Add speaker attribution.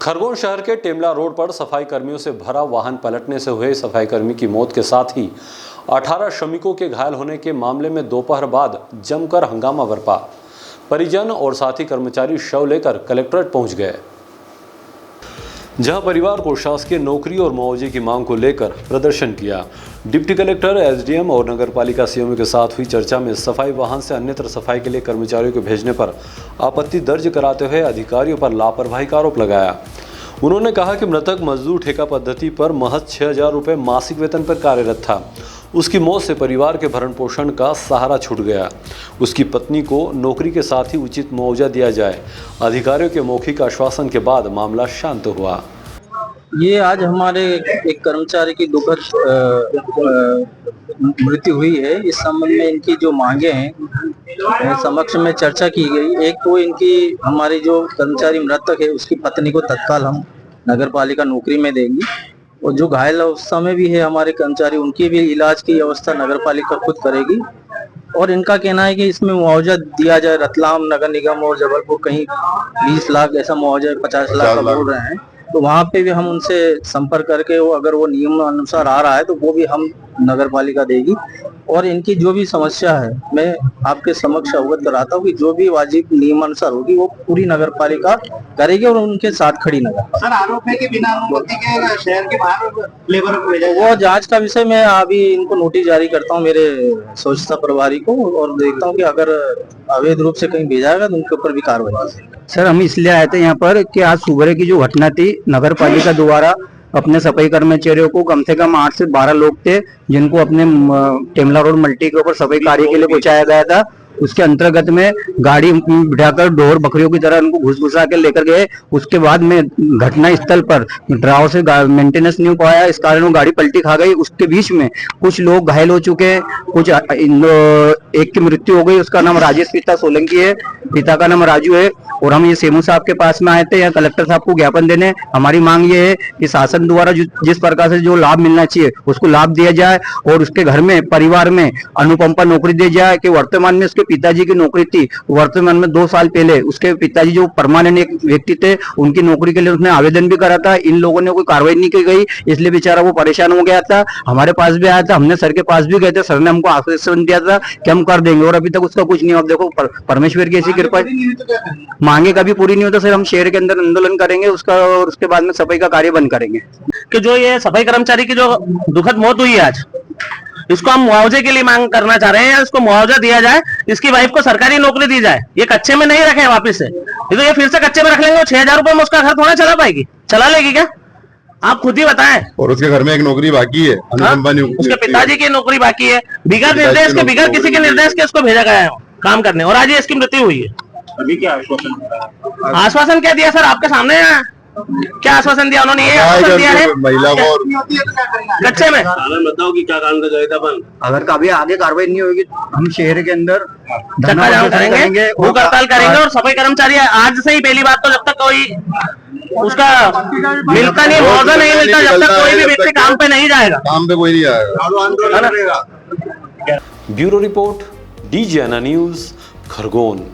Speaker 1: खरगोन शहर के टेमला रोड पर सफाई कर्मियों से भरा वाहन पलटने से हुए सफाई कर्मी की मौत के साथ ही 18 श्रमिकों के घायल होने के मामले में दोपहर बाद जमकर हंगामा बरपा। परिजन और साथी कर्मचारी शव लेकर कलेक्ट्रेट पहुंच गए, जहां परिवार को शासकीय नौकरी और मुआवजे की मांग को लेकर प्रदर्शन किया। डिप्टी कलेक्टर, एसडीएम और नगरपालिका सीएमओ के साथ हुई चर्चा में सफाई वाहन से अन्यत्र सफाई के लिए कर्मचारियों को भेजने पर आपत्ति दर्ज कराते हुए अधिकारियों पर लापरवाही का आरोप लगाया। उन्होंने कहा कि मृतक मजदूर ठेका पद्धति पर महज 6,000 रुपये मासिक वेतन पर कार्यरत था। उसकी मौत से परिवार के भरण पोषण का सहारा छूट गया। उसकी पत्नी को नौकरी के साथ ही उचित मुआवजा दिया जाए। अधिकारियों के मौखिक आश्वासन के बाद मामला शांत हुआ।
Speaker 2: ये आज हमारे एक कर्मचारी की दुखद मृत्यु हुई है। इस संबंध में इनकी जो मांगे हैं समक्ष में चर्चा की गई। एक तो इनकी हमारी जो कर्मचारी मृतक है उसकी पत्नी को तत्काल हम नगरपालिका नौकरी में देंगे, और जो घायल अवस्था में भी है हमारे कर्मचारी, उनकी भी इलाज की व्यवस्था नगरपालिका खुद करेगी। और इनका कहना है कि इसमें मुआवजा दिया जाए। रतलाम नगर निगम और जबलपुर कहीं 20 लाख ऐसा मुआवजा 50 लाख का बोल रहे हैं, तो वहाँ पे भी हम उनसे संपर्क करके वो अगर वो नियम अनुसार आ रहा है तो वो भी हम नगरपालिका देगी। और इनकी जो भी समस्या है मैं आपके समक्ष अवगत कराता हूँ कि जो भी वाजिब नियमानुसार होगी वो पूरी नगरपालिका करेगी और उनके साथ खड़ी नगर।
Speaker 3: सर, आरोप है कि बिना अनुमति के शहर के बाहर लेबर को भेजा
Speaker 2: वो जांच का विषय मैं अभी इनको नोटिस जारी करता हूँ मेरे स्वच्छता प्रभारी को, और देखता हूँ कि अगर अवैध रूप से कहीं भेजाएगा तो उनके ऊपर भी कार्रवाई।
Speaker 4: सर, हम इसलिए आए थे यहाँ पर कि आज सुबह की जो घटना थी, नगर पालिका द्वारा अपने सफाई कर्मचारियों को कम से कम 8 से 12 लोग थे जिनको अपने टेमला रोड मल्टी के ऊपर सफाई कार्य के लिए पहुंचाया गया था। उसके अंतर्गत में गाड़ी बिठाकर ढोर बकरियों की तरह उनको घुस-घुसा के लेकर गए। उसके बाद में घटना स्थल पर ड्राव से मेंटेनेंस नहीं हो पाया, इस कारण वो गाड़ी पलटी खा गई। उसके बीच में कुछ लोग घायल हो चुके हैं, कुछ एक की मृत्यु हो गई। उसका नाम राजेश पिता सोलंकी है, पिता का नाम राजू है। और हम ये सेमू साहब के पास में आए थे या कलेक्टर साहब को ज्ञापन देने। हमारी मांग ये है कि शासन द्वारा जिस प्रकार से जो लाभ मिलना चाहिए उसको लाभ दिया जाए, और उसके घर में परिवार में अनुकंपा नौकरी दी जाए। कि वर्तमान में उसके पिताजी की नौकरी थी, वर्तमान में 2 साल पहले उसके पिताजी जो परमानेंट एक व्यक्ति थे उनकी नौकरी के लिए उसने आवेदन भी करा था। इन लोगों ने कोई कार्रवाई नहीं की गई, इसलिए बेचारा वो परेशान हो गया था। हमारे पास भी आया था, हमने सर के पास भी गए थे, सर ने हमको आश्वासन दिया था कि हम कर देंगे, और अभी तक उसका कुछ नहीं। अब देखो परमेश्वर की ऐसी कृपा, मांगे कभी पूरी नहीं होता। सर, हम शहर के अंदर आंदोलन करेंगे उसका, और उसके बाद में सफाई का कार्य बंद करेंगे।
Speaker 5: कि जो ये सफाई कर्मचारी की जो दुखद मौत हुई है आज, इसको हम मुआवजे के लिए मांग करना चाह रहे हैं। इसको मुआवजा दिया जाए, इसकी वाइफ को सरकारी नौकरी दी जाए। ये कच्चे में नहीं रखे वापस से, ये तो ये फिर से कच्चे में रख लेंगे। 6,000 रुपए में उसका घर थोड़ा चला पाएगी, चला लेगी क्या? आप खुद ही बताएं।
Speaker 6: और उसके घर में एक नौकरी बाकी है,
Speaker 5: उसके पिताजी की नौकरी बाकी है, बिगैर निर्देश के, बिगैर किसी के निर्देश के उसको भेजा गया है काम करने, और आज ये इसकी मृत्यु हुई है।
Speaker 3: अभी क्या आश्वासन?
Speaker 5: आश्वासन क्या दिया सर? आपके सामने है। क्या आश्वासन दिया उन्होंने? ये आश्वासन दिया है
Speaker 6: महिला को
Speaker 5: कच्चे में।
Speaker 3: बताओ कि क्या काम कर था अपन।
Speaker 4: अगर कभी आगे कार्रवाई नहीं होगी हम शहर के अंदर
Speaker 5: चक्का जाम करेंगे, भूख हड़ताल करेंगे। और सफाई कर्मचारी आज से ही, पहली बात तो जब तक कोई उसका मिलता नहीं, मुआवजा नहीं मिलता, जब तक कोई भी व्यक्ति काम पे नहीं जाएगा,
Speaker 6: काम पे कोई नहीं आएगा।
Speaker 1: Bureau report, DGNA news, Khargone.